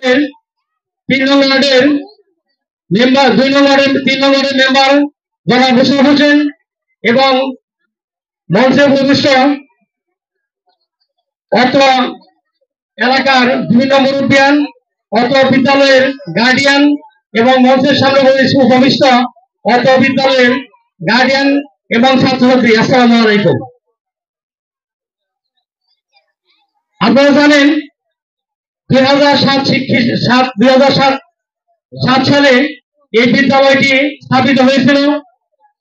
3 নং ওয়ার্ডের মেম্বার 2 নং ওয়ার্ডের 3 নং ওয়ার্ডের মেম্বার জনাব মোশাররফ হোসেন এবং মঞ্চে উপবিষ্ট অত্র এলাকার বিভিন্ন মুরব্বিয়ান, অত্র বিদ্যালয়ের গার্ডিয়ান এবং মঞ্চের সামনে উপবিষ্ট অত্র বিদ্যালয়ের গার্ডিয়ান এবং ছাত্রছাত্রী, আসসালামু আলাইকুম। আপনারা জানেন 2007 সালে এই বিদ্যালয়টি স্থাপিত হয়েছিল।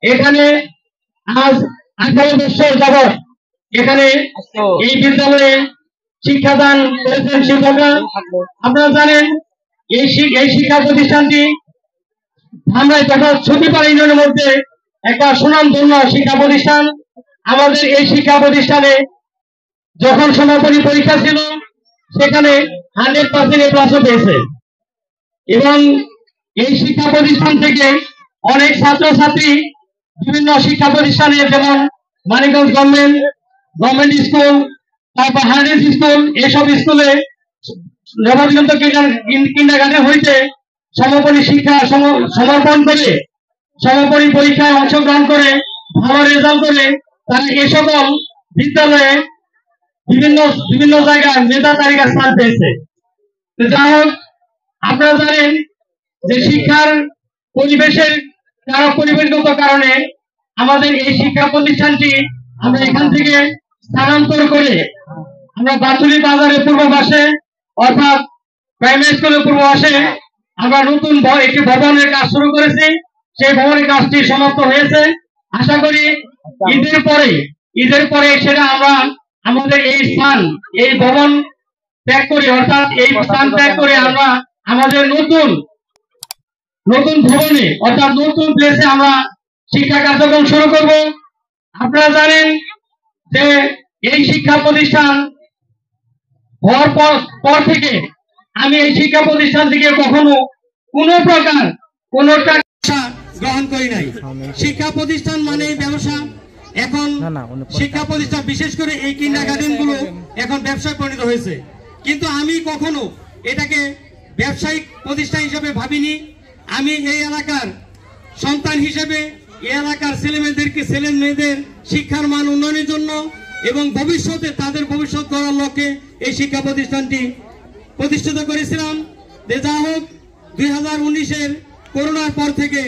এখানে আজ 18 বছর যাবৎ এখানে এই বিদ্যালয়ে শিক্ষাদান করেছেন শিক্ষকরা। আপনারা জানেন এই শিক্ষা প্রতিষ্ঠানটি ধামরাই তথা ছুটিপাড়া ইউনিয়নের মধ্যে একটা সুনামধন্য শিক্ষা প্রতিষ্ঠান। আমাদের এই শিক্ষা প্রতিষ্ঠানে যখন সমাপনী পরীক্ষা ছিল সেখানে 100% A+ পেয়েছে এবং এই শিক্ষা প্রতিষ্ঠান থেকে অনেক ছাত্রছাত্রী বিভিন্ন শিক্ষা প্রতিষ্ঠানে যেমন মানিকগঞ্জ গভর্নমেন্ট স্কুল, তারপর হার্ডিস স্কুল, এসব স্কুলে নবদিগন্ত কিন্ডারগার্টেন হইতে সমাপনী শিক্ষা সমর্পণ করে সমাপনী পরীক্ষায় অংশগ্রহণ করে ভালো রেজাল্ট করে তারা এ সকল বিদ্যালয়ে বিভিন্ন জায়গায় মেধা তালিকা স্থান পেয়েছে। যাই হোক, আপনারা জানেন যে শিক্ষার পরিবেশগত কারণে আমাদের এই শিক্ষা প্রতিষ্ঠানটি আমরা এখান থেকে স্থানান্তর করে আমরা বাছুরি বাজারের পূর্ব পাশে অর্থাৎ প্রাইমারি স্কুলের পূর্ব পাশে আমরা নতুন একটি ভবনের কাজ শুরু করেছি। সেই ভবনের কাজটি সমাপ্ত হয়েছে। আশা করি ঈদের পরে সেটা আমরা আমাদের এই ভবন ত্যাগ করে অর্থাৎ এই স্থান ত্যাগ করে আমরা আমাদের নতুন ভবনে অর্থাৎ নতুন প্লেসে আমরা শিক্ষা কার্যক্রম শুরু করব। আপনারা জানেন যে এই শিক্ষা প্রতিষ্ঠান হওয়ার পর থেকে আমি এই শিক্ষা প্রতিষ্ঠান থেকে কখনো কোনো প্রকার ব্যবসা গ্রহণ করি নাই। শিক্ষা প্রতিষ্ঠান মানে ব্যবসা। এখন শিক্ষা প্রতিষ্ঠান বিশেষ করে এই কিন্ডারগার্টেন গুলো এখন ব্যবসায় পরিণত হয়েছে, কিন্তু আমি কখনো এটাকে ব্যবসায়িক প্রতিষ্ঠান হিসেবে ভাবিনি। আমি এই এলাকার সন্তান হিসেবে এই এলাকার ছেলে মেয়েদের শিক্ষার মান উন্নয়নের জন্য এবং ভবিষ্যতে তাদের ভবিষ্যৎ গড়ার লক্ষ্যে এই শিক্ষা প্রতিষ্ঠানটি প্রতিষ্ঠিত করেছিলাম। যা হোক, 2019-এর করোনার পর থেকে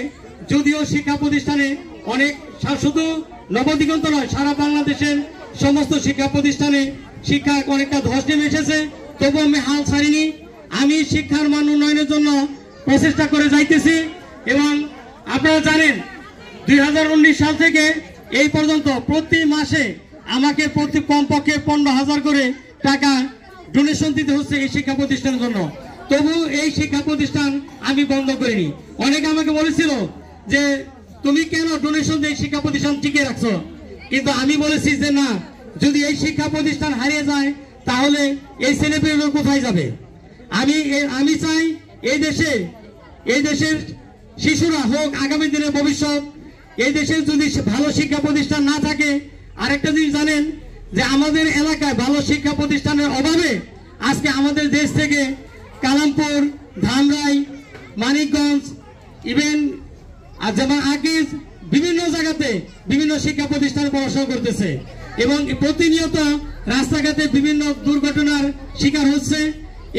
যদিও শিক্ষা প্রতিষ্ঠানে অনেক, শুধু নবদিগন্ত নয়, সারা বাংলাদেশের সমস্ত শিক্ষা প্রতিষ্ঠানে শিক্ষার অনেকটা ধস নেমে এসেছে, তবু আমি হাল ছাড়িনি। আমি শিক্ষার মান উন্নয়নের জন্য প্রচেষ্টা করে যাইতেছি এবং আপনারা জানেন 2019 সাল থেকে এই পর্যন্ত প্রতি মাসে আমাকে কমপক্ষে 15,000 করে টাকা ডোনেশন দিতে হচ্ছে এই শিক্ষা প্রতিষ্ঠানের জন্য। তবু এই শিক্ষা প্রতিষ্ঠান আমি বন্ধ করিনি। অনেকে আমাকে বলেছিল যে তুমি কেন ডোনেশন দিয়ে শিক্ষা প্রতিষ্ঠান টিকে রাখছো, কিন্তু আমি বলেছি যে না, যদি এই শিক্ষা প্রতিষ্ঠান হারিয়ে যায় তাহলে এই ছেলেপেলেরা কোথায় যাবে। আমি চাই এই দেশের শিশুরা হোক আগামী দিনের ভবিষ্যৎ। এই দেশের যদি ভালো শিক্ষা প্রতিষ্ঠান না থাকে, আরেকটা জিনিস জানেন যে আমাদের এলাকায় ভালো শিক্ষা প্রতিষ্ঠানের অভাবে আজকে আমাদের দেশ থেকে কালামপুর, ধামরাই, মানিকগঞ্জ, ইভেন যেমন আকিজ, বিভিন্ন জায়গাতে বিভিন্ন শিক্ষা প্রতিষ্ঠানে পড়াশোনা করতেছে এবং প্রতিনিয়ত রাস্তাঘাটে বিভিন্ন দুর্ঘটনার শিকার হচ্ছে।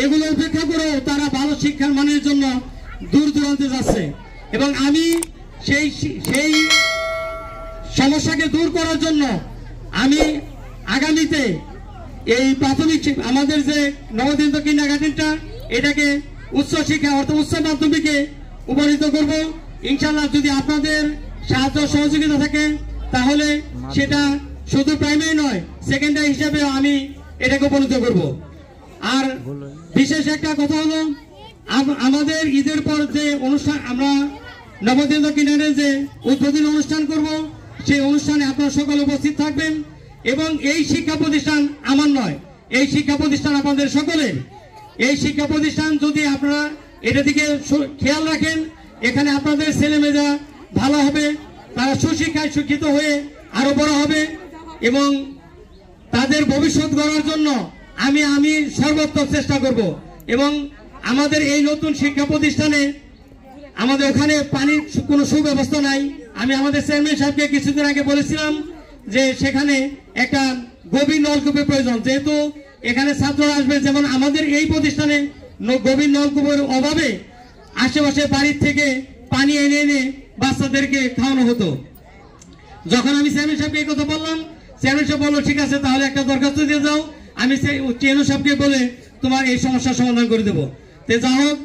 এগুলো উপেক্ষা করেও তারা ভালো শিক্ষার মানের জন্য দূর দূরান্তে যাচ্ছে এবং আমি সেই সমস্যাকে দূর করার জন্য আমি আগামীতে এই প্রাথমিক আমাদের যে নবদিগন্ত কিন্ডারগার্টেনটা এটাকে উচ্চ শিক্ষা অর্থাৎ উচ্চ মাধ্যমিকে উপনীত করব ইনশাআল্লাহ। যদি আপনাদের সাহায্য সহযোগিতা থাকে তাহলে সেটা শুধু প্রাইমারি নয়, সেকেন্ডারি হিসেবে আমি এটাকে উপনীত করব। আর বিশেষ একটা কথা হলো, আমাদের ঈদের পর যে অনুষ্ঠান আমরা নবদিগন্ত কিন্ডারগার্টেনের যে উদ্বোধনী অনুষ্ঠান করব, সেই অনুষ্ঠানে আপনারা সকলে উপস্থিত থাকবেন এবং এই শিক্ষা প্রতিষ্ঠান আমার নয়, এই শিক্ষা প্রতিষ্ঠান আপনাদের সকলের। এই শিক্ষা প্রতিষ্ঠান যদি আপনারা এটা দিকে খেয়াল রাখেন, এখানে আপনাদের ছেলেমেয়েরা ভালো হবে, তারা সুশিক্ষায় শিক্ষিত হয়ে আরো বড় হবে এবং তাদের ভবিষ্যৎ গড়ার জন্য আমি সর্বোত্তম চেষ্টা করব এবং আমাদের এই নতুন শিক্ষা প্রতিষ্ঠানে আমাদের ওখানে পানির কোনো সুব্যবস্থা নাই। আমি আমাদের চেয়ারম্যান সাহেবকে কিছুদিন আগে বলেছিলাম যে সেখানে একটা গভীর নলকূপের প্রয়োজন, যেহেতু এখানে ছাত্ররা আসবে। যেমন আমাদের এই প্রতিষ্ঠানে গভীর নলকূপের অভাবে আশেপাশে বাড়ির থেকে পানি এনে এনে বাচ্চাদেরকে খাওয়ানো হতো। যখন আমি চেয়ারম্যান সাহেবকে এই কথা বললাম, চেয়ারম্যান সাহেব বললো ঠিক আছে, তাহলে একটা দরখাস্ত দিয়ে যাও, আমি চেয়ারম্যান সাহেবকে বলে তোমার এই সমস্যার সমাধান করে দেবো। তো যা হোক,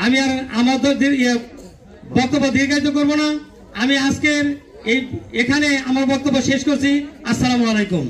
আমি আর আমাদের বক্তব্য দীর্ঘায়িত করবো না। আমি আজকের এখানে আমার বক্তব্য শেষ করছি। আসসালামু আলাইকুম।